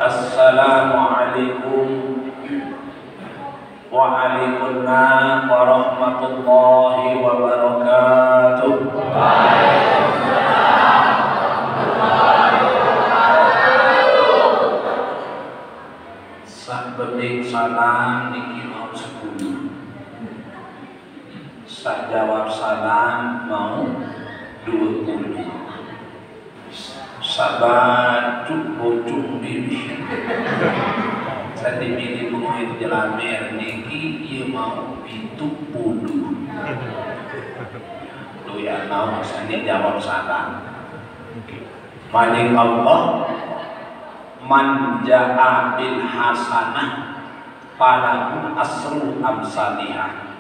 Assalamualaikum waalaikumsalam warahmatullahi wabarakatuh. Sak bening salam niki mau 10. Sak jawab salam mau 20. Sabar bocung bibi. Saya dipilih penguit jelamer niki ia mau 70. Lu ya mau saya jawab salam. Manik Allah man ja'a bil hasanah falahu asru amsalihah.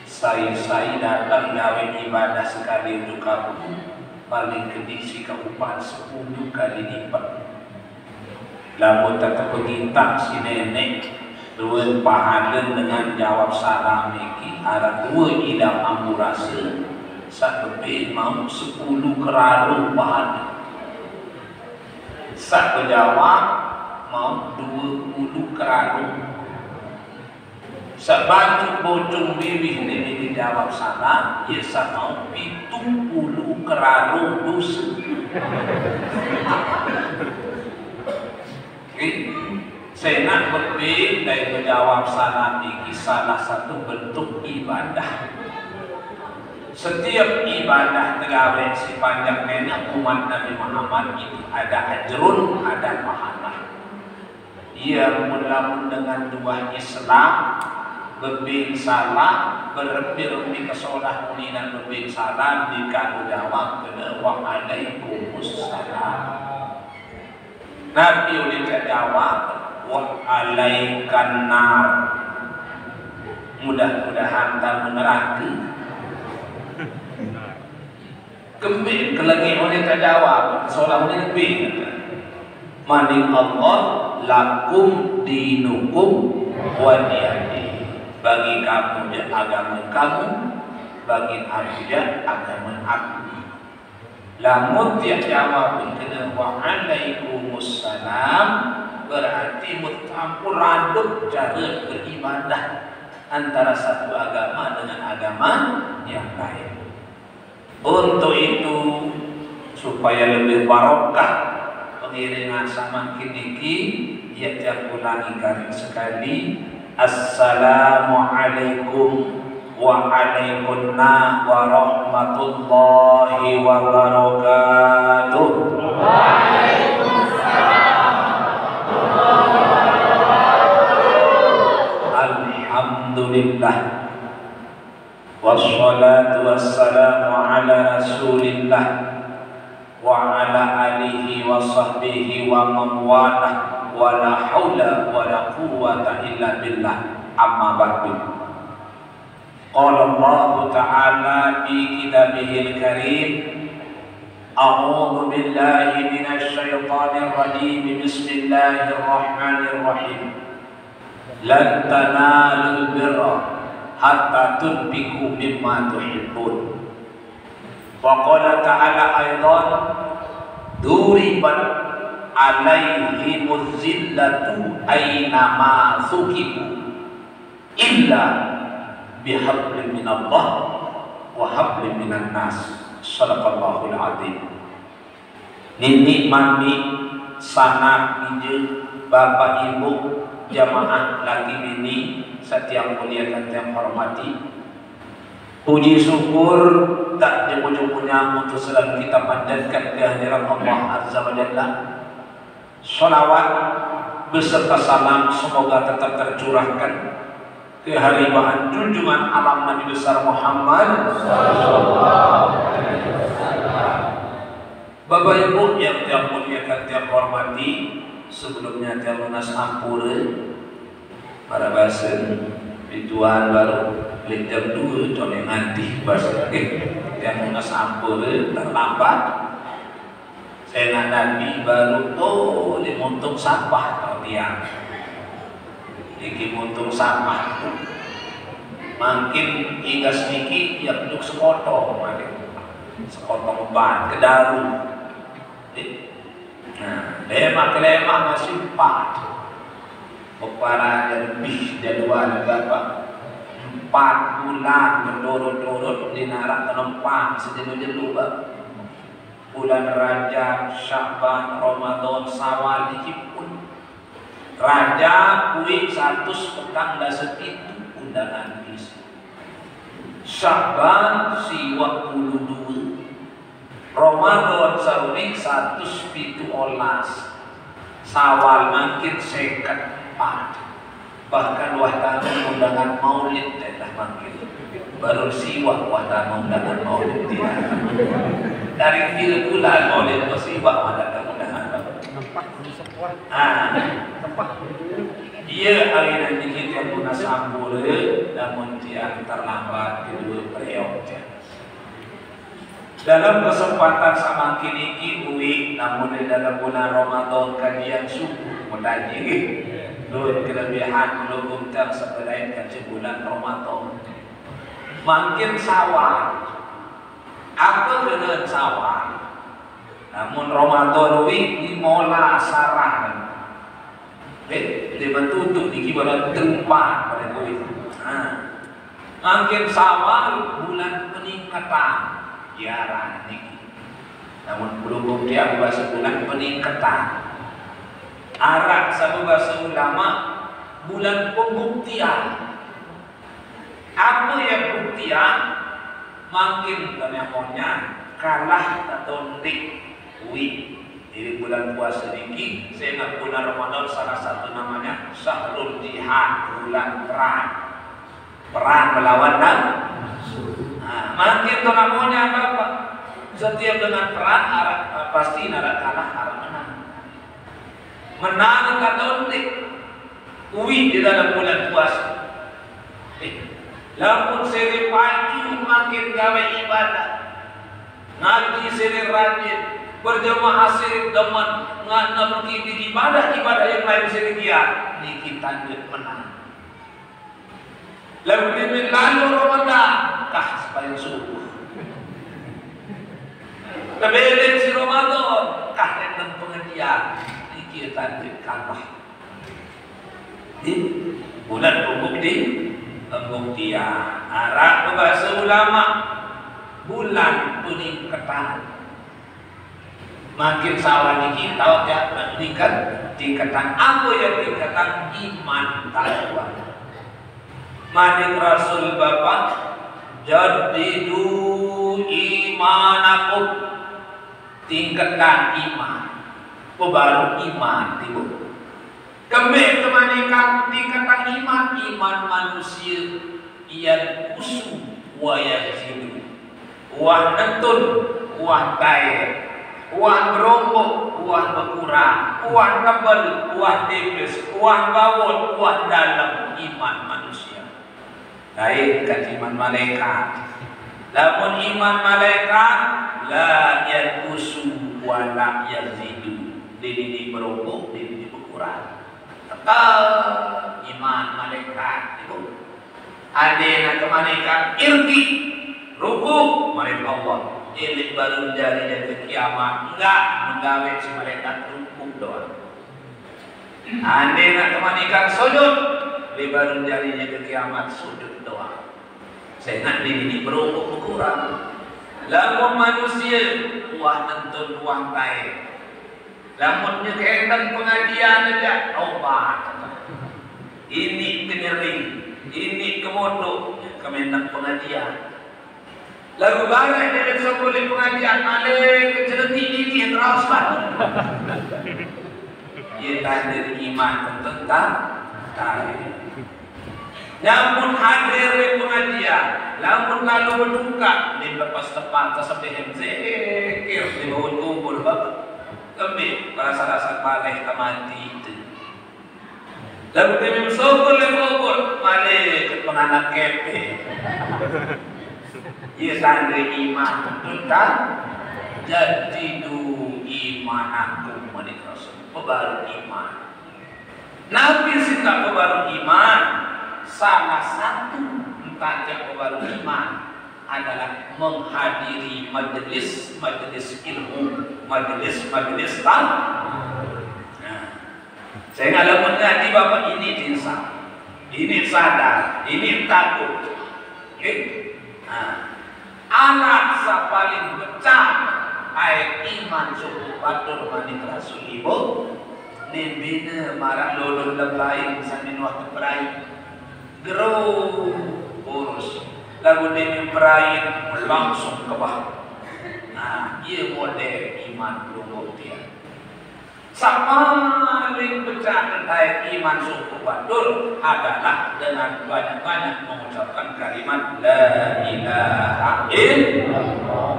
Saya datang gawe ibadah sekali untuk kamu paling gede si kaupahan 10 kali lipat. Lamun tetap pengintak si nenek dua pahala dengan jawab salam iki ada 2 idam ampurase satu mau 10 keraru pahala. Satu jawab mau 20 keraru. Sebanyak bocung bibih ini dijawab salam, ya mau 70 keraru dosa. Saya nak berbeda dari menjawab salam ini salah satu bentuk ibadah. Setiap ibadah negara sepanjang nenek umat Nabi Muhammad itu ada ajrun, ada pahala. Ia mulakan dengan dua Islam, berbing salam, berempi-rempi kesolah dan berbing salam dikanu jawab kena waalaikumsalam. Nabi udah jawab waalaikan nar. Mudah-mudahan tak meneraki. Kembali kelagi oleh terjawab seolah oleh lebih maning Allah lakum dinukum waliyadi. Bagi kamu ya agama kamu, bagi aku ya agama aku. Lamun dia jawab kena waalaikumsalam berarti mutampur aduk cara beribadah antara satu agama dengan agama yang lain. Untuk itu supaya lebih barokah pengiringan sama kiniki ia tiap ulangi kali sekali. Assalamualaikum waalaikumsalam warahmatullahi wabarakatuh. Alhamdulillah. Wassalatu wassalamu ala rasulillah wa ala alihi wa sahbihi wa man walah wa la hawla wa la quwwata illa billah. Amma ba'du. Qala Allah ta'ala fi kitabihil karim a'udzu billahi minasy syaithanir rajim. Bismillahirrahmanirrahim. Lan tanalul birra hatta tunfiqu mimma tuhibbun. Wa qala ta'ala aidan duribat alaihimuz zillatu aynama thuqibu illa bihablin minallah wa hablin minan nas. Shadaqallahul azim. Nini mami sanak ije bapak ibu jamaah lagi ini setiap mulia dan yang hormati, puji syukur tak jemu-jemunya untuk selalu kita panjatkan kehadiran Allah Azza wa Jalla. Salawat beserta salam semoga tetap tercurahkan ke haribaan junjungan alam Nabi besar Muhammad sallallahu alaihi wasallam. Bapak Ibu yang tiap mulia dan tiap hormati, sebelumnya tiap lunas ampura para basen ritual baru jam 2 coleng nanti bahasa yang lunas ampura terlambat. Saya nak Nabi baru tuh di muntung sampah atau tiang di muntung sampah makin hingga sedikit yang duduk sekotong sekotong ban ke daru. Nah, lemak masih 4 Bukara lebih jadwal berapa 4 bulan berturut-turut dinarak tempat sejelu-jelu bulan Rajab, Syaban, Ramadan, Syawal dikipun Rajab kuih 100 petang dah segitu undangan isi Syaban siwa 22 Ramadan sauri 117 Syawal makin 54 bahkan wahana undangan maulid telah makin baru siwa wahana undangan maulid dari 3 bulan maulid siwa wahana undangan iya hari nanti kita guna sambul namun dia terlambat kedua periode dalam kesempatan sama kini uwi namun di dalam bulan Ramadan kajian subuh mendaji Lur kelebihan belum tak sebelain kaji bulan Ramadan makin sawal apa dengan sawal namun Ramadan ini mola saran dia bertutup di kibaran tempat pada kuih makin sawal bulan peningkatan jarang ini namun belum dia bahasa bulan peningkatan Arab sama bahasa ulama bulan pembuktian apa yang buktian makin banyak kalah atau dik jadi bulan puasa ini saya ingat bulan Ramadan salah satu namanya Syahrul Jihad bulan perang melawan makin itu namanya apa setiap dengan perang pasti ada kalah harap menang atau dik uwi di dalam bulan puasa lamun seri pagi makin gawe ibadah ngaji seri rajin berjamaah seri deman ngan di ibadah yang lain seri dia ni kita menang lalu Ramadan kah supaya subuh lebih si Ramadan kah dan pengajian ni kita kalah di bulan pembuktian Arab bahasa ulama bulan peningkatan makin sawan kita ya meningkat tingkatan apa yang tingkatan iman takwa manik Rasul Bapak jadidu imanakum tingkatan iman baru iman tiba kembali kemanikan tingkatan iman manusia yang usuh wa yazidu wa nentun wa kaya wa berombok wa berkurang wa tebal wa tipis wa bawot wa dalam iman manusia lain kan iman malaikat lamun iman malaikat la yanqusu wa la yazidu ini berombok ini berkurang kekal iman malaikat itu adena kemanikan irki ruku malaikat Allah ini baru jadinya ke kiamat enggak menggawe si malaikat ruku doang adena kemanikan sujud ini baru jadinya ke kiamat sujud doang saya nak ini berombok berkurang lamun manusia wah nentun wah baik lamun nyeketan pengajian aja obat ini penyering ini kemodo kemenang pengajian. Lalu barang dia boleh pengajian alik keceleti ini terus lah. Ia tanda iman tentang tarik. Namun hadir di pengajian, namun lalu berduka di lepas tepat tersebehem zikir di bawah kubur bapak. Kami rasa-rasa balik ke mati itu. Lalu kami bersyukur di kubur, balik ke penganak kepe. Ia tanda iman tentang jadidu iman aku menikah Rasul. Pebaru iman. Nabi sita pebaru iman. Salah satu tajuk pebaru iman adalah menghadiri majelis ilmu, majelis talim. Nah, saya kalau mengaji bapak ini insya, ini sadar, ini takut. Okay? Nah, anak paling pecah ayat iman suku patur manik rasul ibu nibina marah lolong lebayin sambil waktu perai geru urus lagu demi perai langsung ke bawah. Nah, ia model iman belum dia paling pecah ayat iman suku patur adalah dengan banyak-banyak mengucapkan kalimat la ilaha illallah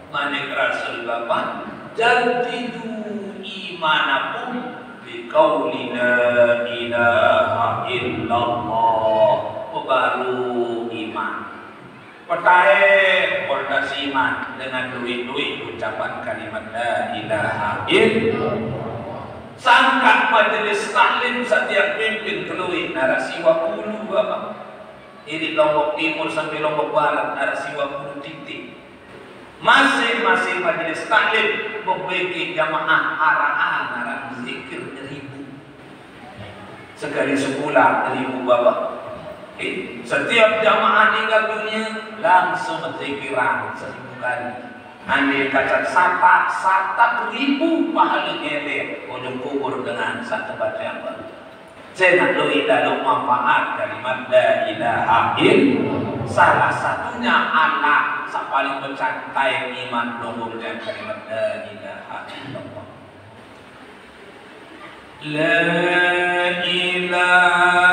manik rasul bapak jadidu imanakum biqauli la ilaha illallah baru iman pertahe fondasi iman dengan duit-duit ucapan kalimat la ilaha illallah. Sangka majelis taklim setiap pimpin keluih narasi wakulu bapak. Ini Lombok Timur sampai Lombok Barat narasi wakulu titik. Masing-masing majelis taklim membagi jamaah arahan narang zikir 1000. Sekali sebulan 1000 bapak. Setiap jamaah meninggal dunia langsung zikiran 1000 kali. Andai kata sata 1000 pahala ngeler ujung kubur dengan satu bacaan baru. Saya nak doa dalam manfaat kalimat la ilaha illallah. Salah satunya anak paling mencapai iman nombor dan kalimat la ilaha illallah. La ilaha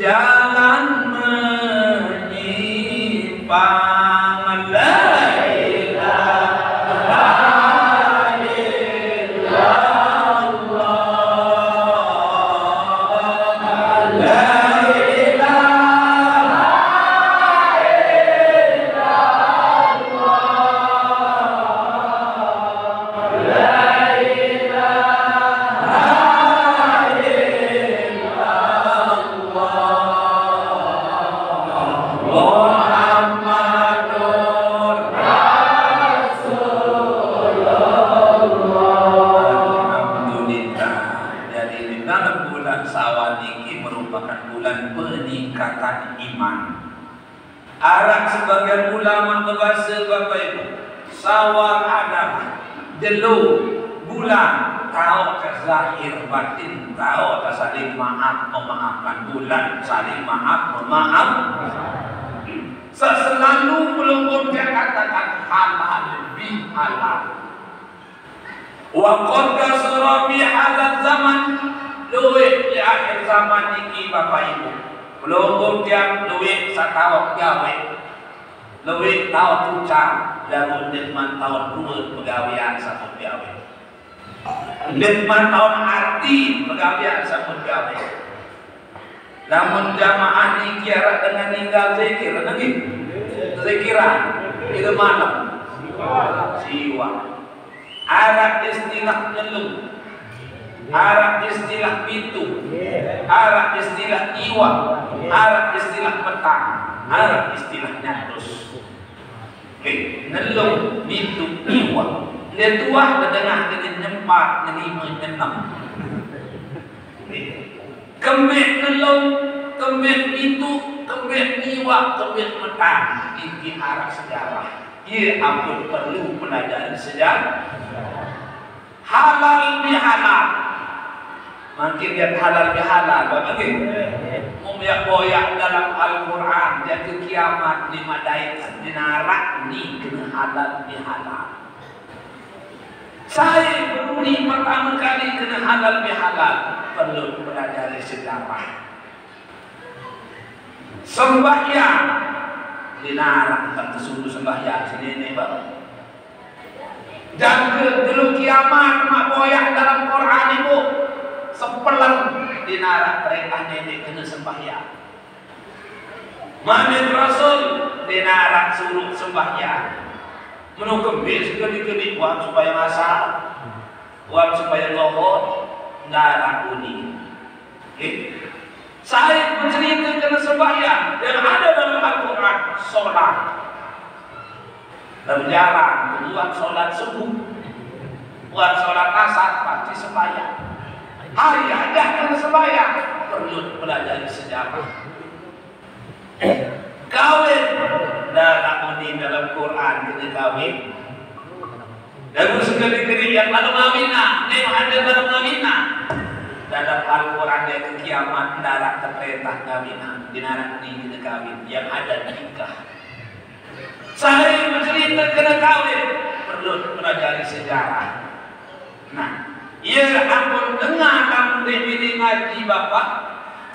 jalan menyimpang la sebagian ulama berbahasa Bapak Ibu sawal adalah jelu bulan tahu ke zahir batin tahu ke saling maaf memaafkan bulan saling maaf memaaf selalu belum dia katakan halal bihalal wa qad kasara bi hadzal zaman luwih di akhir zaman ini Bapak Ibu belum dia luwih satawak gawe luwih tahu puncak lalu nikmat tahun dua pegawaian satu pegawai nikmat tahun arti pegawaian satu pegawai namun jamaah ni kira dengan tinggal zikir lagi zikiran itu malam siwa Arab istilah nyelung Arab istilah pitu Arab istilah iwa Arab istilah petang Arab istilah nyatus nelung pitu iwa dia tuah ketengah dengan nyempat nelima nyenam kembik nelung kembik pitu kembik iwa kembik petang ini arah sejarah ia ampun perlu pelajaran sejarah halal bihalal makin lihat halal bihalal bagaimana boyak dalam Al-Quran dan ke kiamat lima daikan dinarak ni kena halal bihalal saya beruni pertama kali kena halal bihalal perlu belajar sejarah sembahyang dinarak tak tersuruh sembahyang sini ni bang dan dulu kiamat mak boyak dalam Quran ibu sepelan dinarak perintah nenek kena sembahyang Muhammad Rasul dinarak suruh sembahyang menukembil sekali-kali buat supaya masak buat supaya lohor narak uni saya mencerita kena sembahyang yang ada dalam Al-Quran solat berjalan buat solat subuh buat solat asar pasti sembahyang hari ada kena sembahyang perlu belajar sejarah kawin dalam dalam Quran kena kawin dan sekali-kali yang lalu ngawinah dia ada dalam ngawinah dalam Al-Quran dia ke kiamat darat terperintah ngawinah dinarak ni kena kawin yang ada nikah saya mencerita kena kawin perlu pelajari sejarah nah ia ampun dengar kamu dipilih ngaji Bapak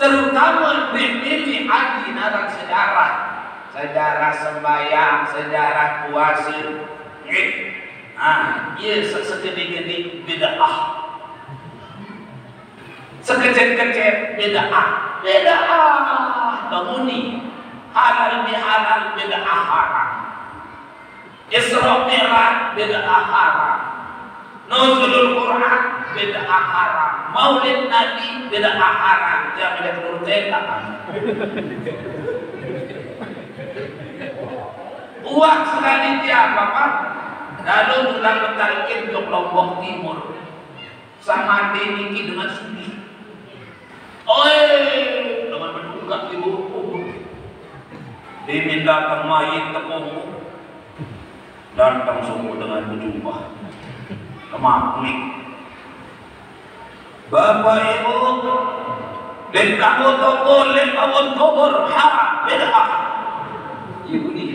terutama dipilih ngaji dalam sejarah sejarah sembahyang sejarah puasa ia sekecil-kecil bid'ah sekecil-kecil bid'ah bangunin halal bihalal bid'ah haram Isra Mi'raj bid'ah haram Nuzulul Quran bid'ah haram Maulid Nabi bid'ah haram yang ada bertentang uang sekali dia Bapak lalu tulang bertalkin untuk Lombok Timur sama Deniki dengan Sugi dengan menunggak di bawah diminta termain tepung datang semua dengan berjumpa kemakmik Bapak Ibu dan kamu toko lewat kubur haram bid'ah ibu ni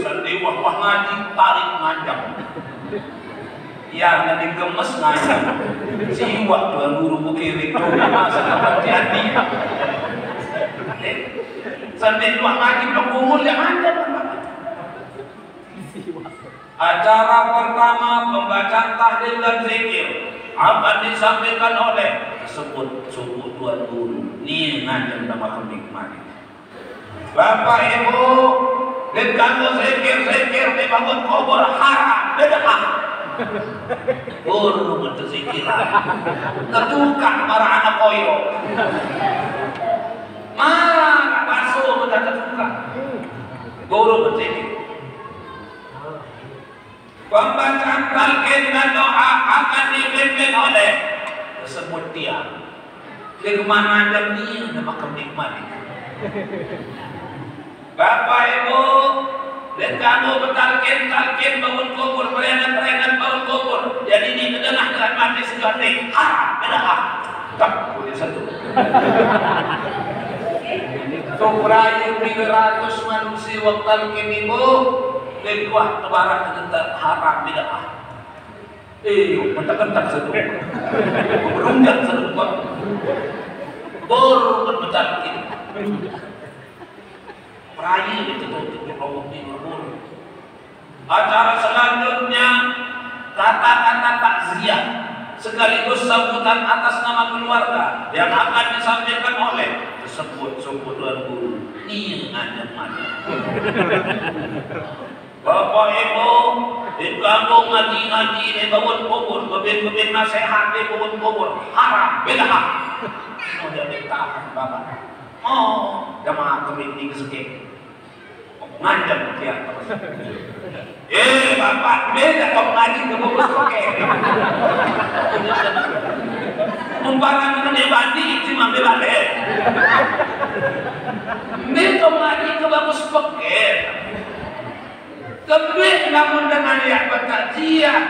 sandiwah wah ngaji tarik ngajak yang nanti gemes ngajak siwak tuan guru bukirik masa dapat jadi sampai dua ngaji belum umur yang ada acara pertama pembacaan tahlil dan zikir akan disampaikan oleh tersebut suku tuan guru ini ngajak nama kenikmati Bapak Ibu dan kamu zikir dibangun kubur haram beda guru berzikiran ketukang para anak koyo marah basuh kita ketukang guru berzikir pembacaan talqin dan doa akan dipimpin oleh tersebut dia di kemana ada dia nama kenikmati Bapak Ibu dan kamu bertalqin bangun kubur berengan bangun kubur jadi ini tengah dengan mati sejati haram beda tak boleh satu Sumrayu 300 manusia waktu ibu dan kuah tebaran dengan haram beda bentak-bentak satu berunggak satu baru bertalqin Raya itu acara selanjutnya kata-kata takziah sekaligus sambutan atas nama keluarga yang akan disampaikan oleh tersebut suku tuan guru ini ada Bapak Ibu di kampung ngaji di bangun kubur bebin nasihat di bangun kubur haram beda sudah ditahan Bapak jamaah komiti kesekip ngancam dia Bapak beda kau ngaji ke bawah oke umparan mengenai bandi cuma bebalik ini kau ngaji ke bagus pekir kebih namun dengan yang berkajian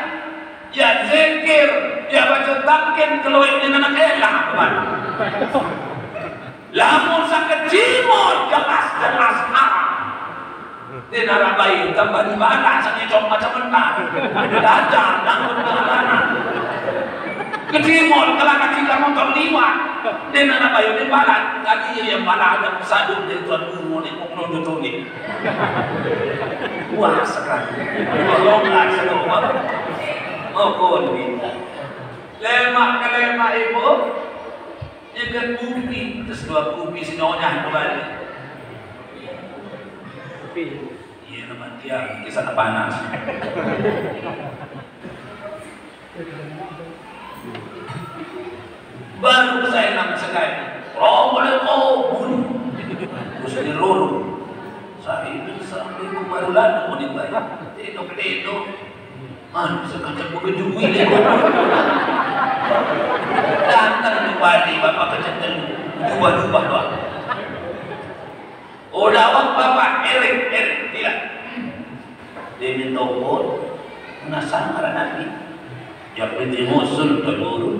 ya zikir ya baca takin keluar dengan anak elang lamun sakit cimol jelas haram di narabai tambah di mana sakit cok macam mentah dajar namun bagaimana kecimol kalau kita motor liwat di narabai di balat tadi yang balat ada sadung dari tuan guru ni pokok nonton ni wah sekali tolonglah semua mohon ni lemak ibu ikan kupi terus dua kupi sinonya kembali iya nama dia kisah panas baru saya nak sekali boleh bunuh terus dirorong saya sampai ke baru lalu ni baik itu sekarang begitu ini datang kembali bapak kecil ubah doang dawat bapak erik tidak dia minta umur menasang para nabi yang berarti musul telur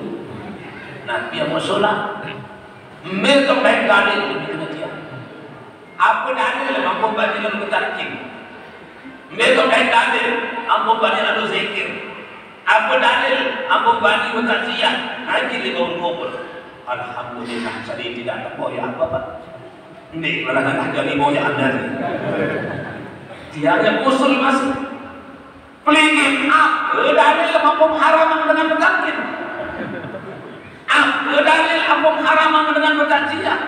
nabi yang musulah mereka baik dalil lebih kena dia apa dalil mampu bagi dalam ketarkim mereka baik dalil mampu bagi dalam zikir apa dalil mampu bagi bertaziah haji di bawah kubur alhamdulillah saya tidak ada boya apa-apa ini berangkat dari boya anda dia yang usul masuk pelingin apa dalil mampu haram dengan bertaziah apa dalil mampu haram dengan bertaziah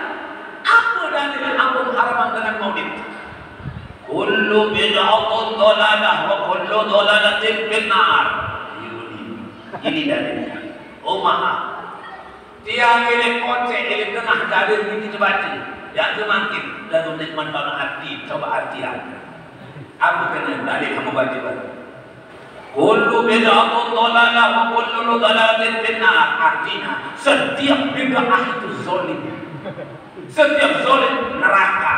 apa dalil mampu haram dengan maulid kullu bid'atun dhalalah wa kullu dhalalatin finnar ini dalilnya maaf tiang ini kocek ini tengah dalil ini coba yang semakin dan untuk manfaat hati coba artian apa kena dalil kamu baca kullu bid'atun dhalalah wa kullu dhalalatin finnar artinya setiap bid'ah itu zalim setiap zalim neraka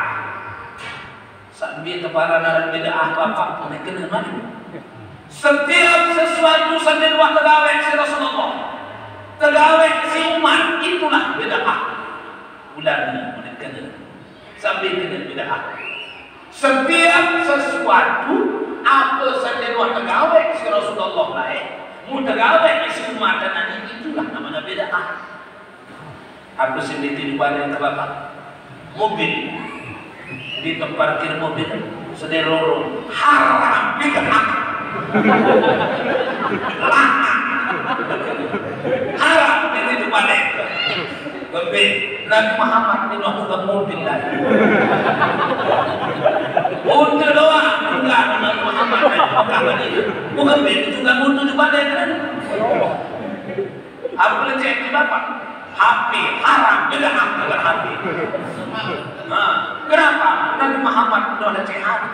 sambil kepala dan bid'ah bapak pun kena mati setiap sesuatu sambil waktu tegawai si Rasulullah tegawai si umat itulah bid'ah ulama kena sambil kena bid'ah setiap sesuatu apa sambil waktu tegawai si Rasulullah lain Mutagawe isi umat dan itulah namanya bid'ah. Aku sendiri di badan terbakar mobil di tempat parkir mobil sederoro haram bid'ah. Haram di badan. Gembel Nabi Muhammad bin Abdullah mobil lagi. Untuk doa enggak Nabi Muhammad bukan itu enggak butuh di badan kan? Apa cek itu Bapak? HP haram bid'ah dengan HP. Nah, kenapa Nabi Muhammad sudah cek HP?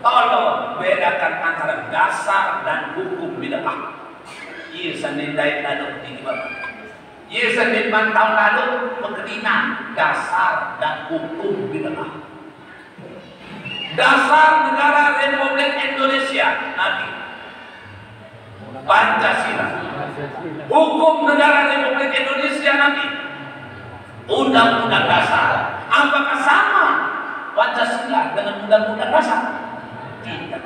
Tolong bedakan antara dasar dan hukum bid'ah. Iya sanindai lalu tinggi Bapak. Iya sanindai tahun lalu pengertian dasar dan hukum bid'ah. Dasar negara Republik Indonesia nanti Pancasila. Hukum negara Republik Indonesia nanti Undang-Undang Dasar. Apakah sama Pancasila dengan Undang-Undang Dasar? Tidak.